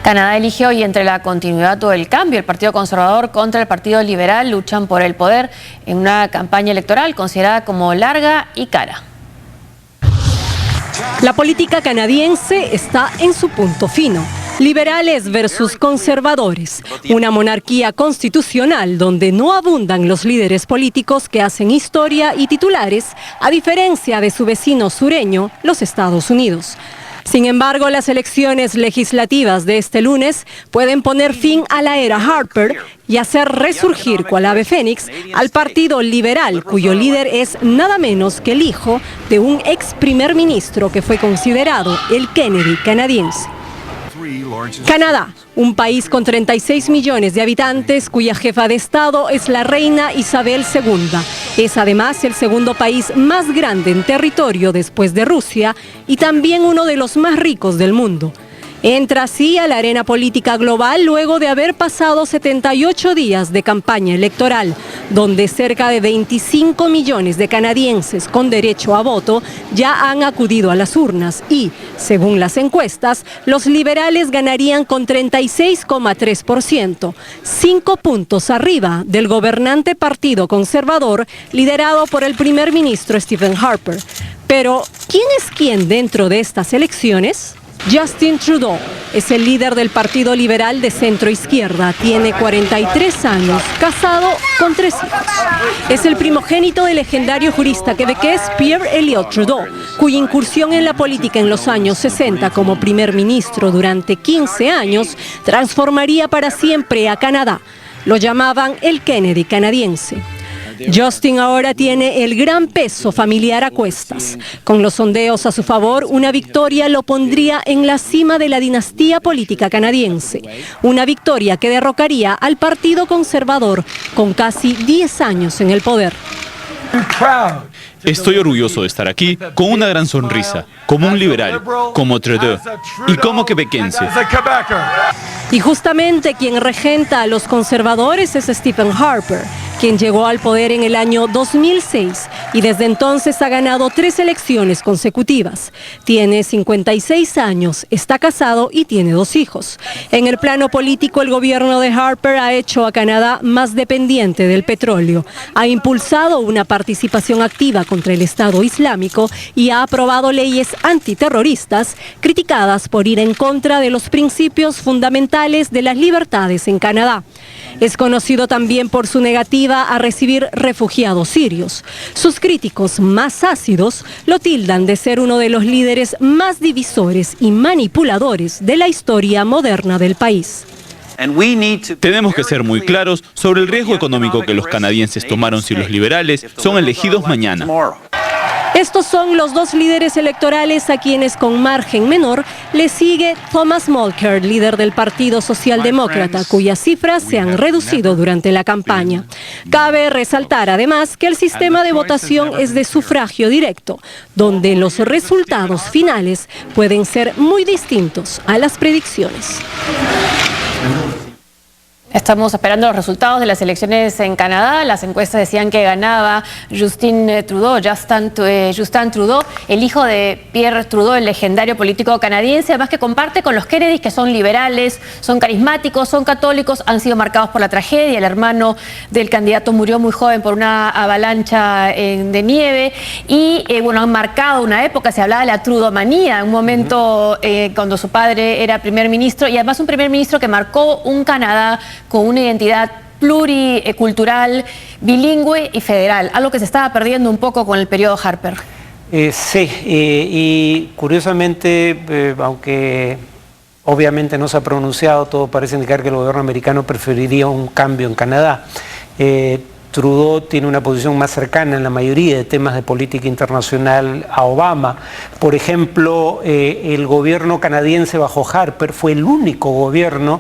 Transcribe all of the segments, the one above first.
Canadá elige hoy entre la continuidad o el cambio. El Partido Conservador contra el Partido Liberal luchan por el poder en una campaña electoral considerada como larga y cara. La política canadiense está en su punto fino. Liberales versus conservadores. Una monarquía constitucional donde no abundan los líderes políticos que hacen historia y titulares, a diferencia de su vecino sureño, los Estados Unidos. Sin embargo, las elecciones legislativas de este lunes pueden poner fin a la era Harper y hacer resurgir cual ave fénix al Partido Liberal, cuyo líder es nada menos que el hijo de un ex primer ministro que fue considerado el Kennedy canadiense. Canadá, un país con 36 millones de habitantes cuya jefa de Estado es la reina Isabel II. Es además el segundo país más grande en territorio después de Rusia y también uno de los más ricos del mundo. Entra así a la arena política global luego de haber pasado 78 días de campaña electoral, donde cerca de 25 millones de canadienses con derecho a voto ya han acudido a las urnas y, según las encuestas, los liberales ganarían con 36,3%, 5 puntos arriba del gobernante Partido Conservador liderado por el primer ministro Stephen Harper. Pero, ¿quién es quién dentro de estas elecciones? Justin Trudeau es el líder del Partido Liberal de centro-izquierda. Tiene 43 años, casado con 3 hijos. Es el primogénito del legendario jurista quebequés Pierre Elliott Trudeau, cuya incursión en la política en los años 60 como primer ministro durante 15 años transformaría para siempre a Canadá. Lo llamaban el Kennedy canadiense. Justin ahora tiene el gran peso familiar a cuestas. Con los sondeos a su favor, una victoria lo pondría en la cima de la dinastía política canadiense. Una victoria que derrocaría al Partido Conservador con casi 10 años en el poder. Estoy orgulloso de estar aquí con una gran sonrisa, como un liberal, como Trudeau y como quebequense. Y justamente quien regenta a los conservadores es Stephen Harper, quien llegó al poder en el año 2006 y desde entonces ha ganado 3 elecciones consecutivas. Tiene 56 años, está casado y tiene 2 hijos. En el plano político, el gobierno de Harper ha hecho a Canadá más dependiente del petróleo, ha impulsado una participación activa contra el Estado Islámico y ha aprobado leyes antiterroristas criticadas por ir en contra de los principios fundamentales de las libertades en Canadá. Es conocido también por su negativa a recibir refugiados sirios. Sus críticos más ácidos lo tildan de ser uno de los líderes más divisores y manipuladores de la historia moderna del país. Tenemos que ser muy claros sobre el riesgo económico que los canadienses tomaron si los liberales son elegidos mañana. Estos son los 2 líderes electorales a quienes con margen menor le sigue Thomas Mulcair, líder del Partido Socialdemócrata, cuyas cifras se han reducido durante la campaña. Cabe resaltar además que el sistema de votación es de sufragio directo, donde los resultados finales pueden ser muy distintos a las predicciones. Estamos esperando los resultados de las elecciones en Canadá. Las encuestas decían que ganaba Justin Trudeau, el hijo de Pierre Trudeau, el legendario político canadiense, además que comparte con los Kennedy, que son liberales, son carismáticos, son católicos, han sido marcados por la tragedia. El hermano del candidato murió muy joven por una avalancha de nieve y han marcado una época. Se hablaba de la trudomanía, un momento cuando su padre era primer ministro, y además un primer ministro que marcó un Canadá con una identidad pluricultural, bilingüe y federal, algo que se estaba perdiendo un poco con el periodo Harper. Sí, y curiosamente, aunque obviamente no se ha pronunciado, todo parece indicar que el gobierno americano preferiría un cambio en Canadá. Trudeau tiene una posición más cercana en la mayoría de temas de política internacional a Obama. Por ejemplo, el gobierno canadiense bajo Harper fue el único gobierno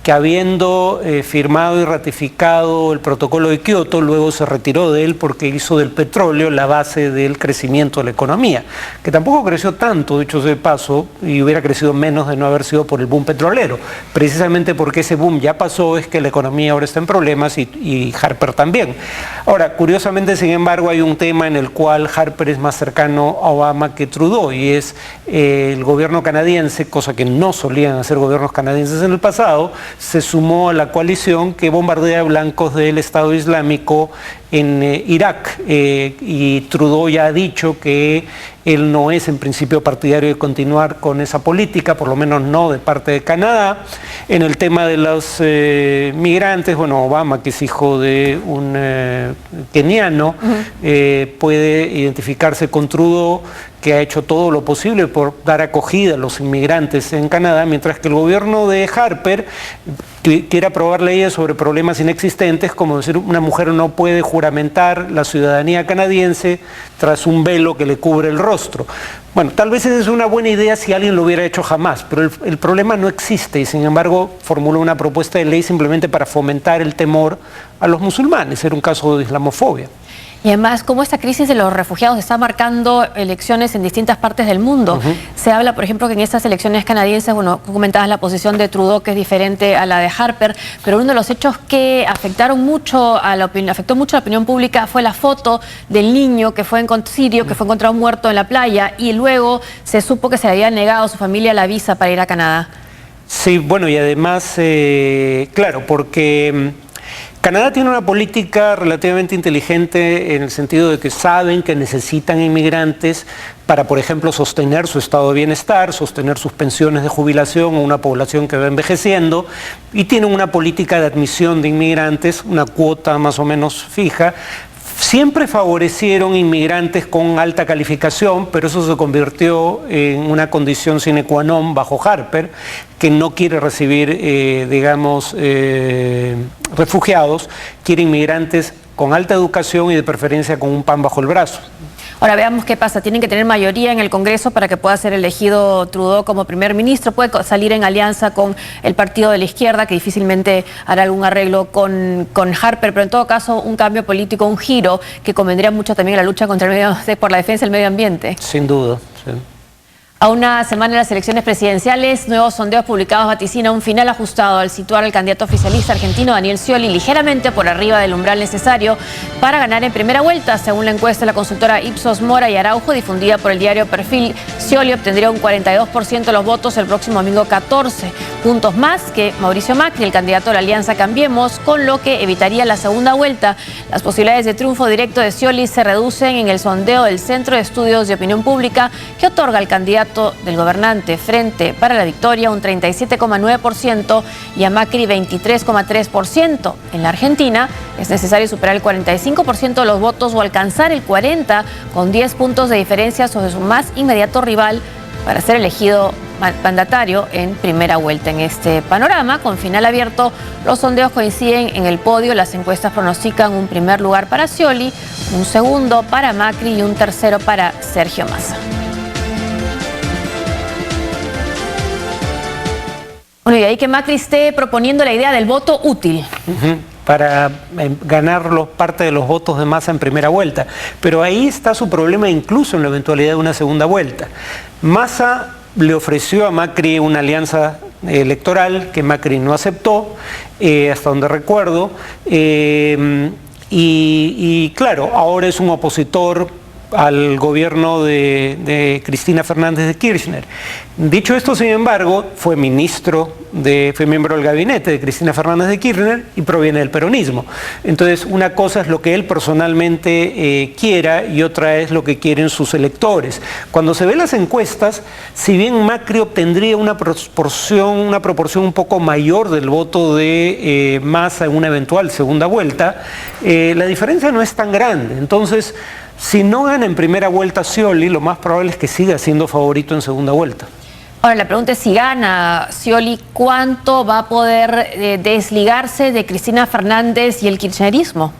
que habiendo firmado y ratificado el protocolo de Kioto, luego se retiró de él porque hizo del petróleo la base del crecimiento de la economía, que tampoco creció tanto, dicho sea de paso, y hubiera crecido menos de no haber sido por el boom petrolero. Precisamente porque ese boom ya pasó es que la economía ahora está en problemas y Harper también. Ahora, curiosamente, sin embargo, hay un tema en el cual Harper es más cercano a Obama que Trudeau, y es el gobierno canadiense, cosa que no solían hacer gobiernos canadienses en el pasado, se sumó a la coalición que bombardea blancos del Estado Islámico en Irak, y Trudeau ya ha dicho que él no es en principio partidario de continuar con esa política, por lo menos no de parte de Canadá. En el tema de los migrantes, bueno, Obama, que es hijo de un keniano, puede identificarse con Trudeau, que ha hecho todo lo posible por dar acogida a los inmigrantes en Canadá, mientras que el gobierno de Harper quiere aprobar leyes sobre problemas inexistentes, como decir, una mujer no puede juramentar la ciudadanía canadiense tras un velo que le cubre el rostro. Bueno, tal vez esa es una buena idea si alguien lo hubiera hecho jamás, pero el problema no existe y sin embargo formuló una propuesta de ley simplemente para fomentar el temor a los musulmanes. Era un caso de islamofobia. Y además, como esta crisis de los refugiados está marcando elecciones en distintas partes del mundo. Se habla, por ejemplo, que en estas elecciones canadienses, bueno, comentabas la posición de Trudeau, que es diferente a la de Harper, pero uno de los hechos que afectó mucho a la opinión pública fue la foto del niño que fue sirio, que fue encontrado muerto en la playa, y luego se supo que se le había negado a su familia la visa para ir a Canadá. Sí, bueno, y además, claro, porque Canadá tiene una política relativamente inteligente en el sentido de que saben que necesitan inmigrantes para, por ejemplo, sostener su estado de bienestar, sostener sus pensiones de jubilación a una población que va envejeciendo, y tienen una política de admisión de inmigrantes, una cuota más o menos fija. Siempre favorecieron inmigrantes con alta calificación, pero eso se convirtió en una condición sine qua non bajo Harper, que no quiere recibir, refugiados, quiere inmigrantes con alta educación y de preferencia con un pan bajo el brazo. Ahora veamos qué pasa. Tienen que tener mayoría en el Congreso para que pueda ser elegido Trudeau como primer ministro. Puede salir en alianza con el partido de la izquierda, que difícilmente hará algún arreglo con Harper, pero en todo caso un cambio político, un giro que convendría mucho también a la lucha por la defensa del medio ambiente. Sin duda, sí. A una semana de las elecciones presidenciales, nuevos sondeos publicados vaticina un final ajustado al situar al candidato oficialista argentino Daniel Scioli ligeramente por arriba del umbral necesario para ganar en primera vuelta. Según la encuesta de la consultora Ipsos Mora y Araujo, difundida por el diario Perfil, Scioli obtendría un 42% de los votos el próximo domingo, 14 puntos más que Mauricio Macri, el candidato de la Alianza Cambiemos, con lo que evitaría la segunda vuelta. Las posibilidades de triunfo directo de Scioli se reducen en el sondeo del Centro de Estudios de Opinión Pública, que otorga al candidato del gobernante Frente para la Victoria un 37,9% y a Macri 23,3%. En la Argentina es necesario superar el 45% de los votos o alcanzar el 40% con 10 puntos de diferencia sobre su más inmediato rival para ser elegido mandatario en primera vuelta. En este panorama, con final abierto, los sondeos coinciden en el podio. Las encuestas pronostican un primer lugar para Scioli, un segundo para Macri y un tercero para Sergio Massa. Bueno, y de ahí que Macri esté proponiendo la idea del voto útil. Para ganar parte de los votos de Massa en primera vuelta. Pero ahí está su problema incluso en la eventualidad de una segunda vuelta. Massa le ofreció a Macri una alianza electoral que Macri no aceptó, hasta donde recuerdo, y claro, ahora es un opositor al gobierno de Cristina Fernández de Kirchner. Dicho esto, sin embargo, fue miembro del gabinete de Cristina Fernández de Kirchner y proviene del peronismo. Entonces, una cosa es lo que él personalmente quiera y otra es lo que quieren sus electores. Cuando se ven las encuestas, si bien Macri obtendría una proporción un poco mayor del voto de Massa en una eventual segunda vuelta, la diferencia no es tan grande. Entonces, si no gana en primera vuelta Scioli, lo más probable es que siga siendo favorito en segunda vuelta. Ahora, la pregunta es si gana Scioli, ¿cuánto va a poder desligarse de Cristina Fernández y el kirchnerismo?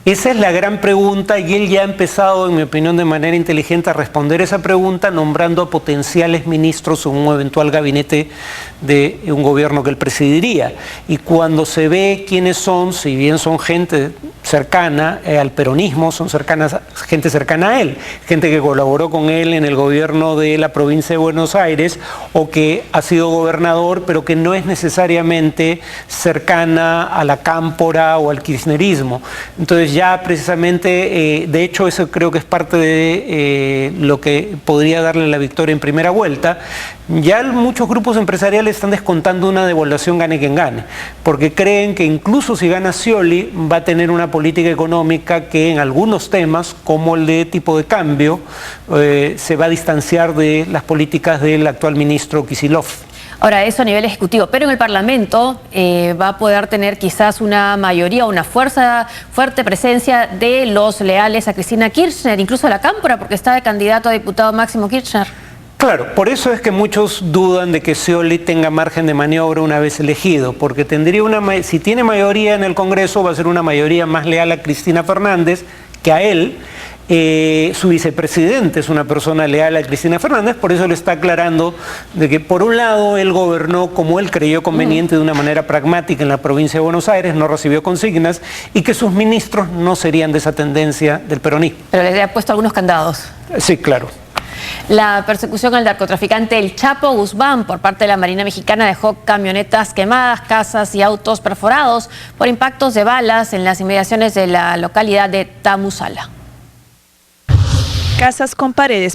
Esa es la gran pregunta y él ya ha empezado, en mi opinión, de manera inteligente a responder esa pregunta, nombrando a potenciales ministros en un eventual gabinete de un gobierno que él presidiría. Y cuando se ve quiénes son, si bien son gente cercana al peronismo, son gente cercana a él, gente que colaboró con él en el gobierno de la provincia de Buenos Aires o que ha sido gobernador, pero que no es necesariamente cercana a la cámpora o al kirchnerismo. Entonces ya precisamente, de hecho eso creo que es parte de lo que podría darle la victoria en primera vuelta. Ya muchos grupos empresariales están descontando una devaluación gane quien gane, porque creen que incluso si gana Scioli va a tener una política económica que en algunos temas, como el de tipo de cambio, se va a distanciar de las políticas del actual ministro Kicillof. Ahora, eso a nivel ejecutivo, pero en el Parlamento va a poder tener quizás una mayoría, una fuerte presencia de los leales a Cristina Kirchner, incluso a la cámpora, porque está de candidato a diputado Máximo Kirchner. Claro, por eso es que muchos dudan de que Scioli tenga margen de maniobra una vez elegido, porque tendría si tiene mayoría en el Congreso, va a ser una mayoría más leal a Cristina Fernández que a él. Su vicepresidente es una persona leal a Cristina Fernández, por eso le está aclarando de que por un lado él gobernó como él creyó conveniente de una manera pragmática en la provincia de Buenos Aires, no recibió consignas y que sus ministros no serían de esa tendencia del peronismo. Pero le ha puesto algunos candados. Sí, claro. La persecución al narcotraficante El Chapo Guzmán por parte de la Marina Mexicana dejó camionetas quemadas, casas y autos perforados por impactos de balas en las inmediaciones de la localidad de Tamusala. Casas con paredes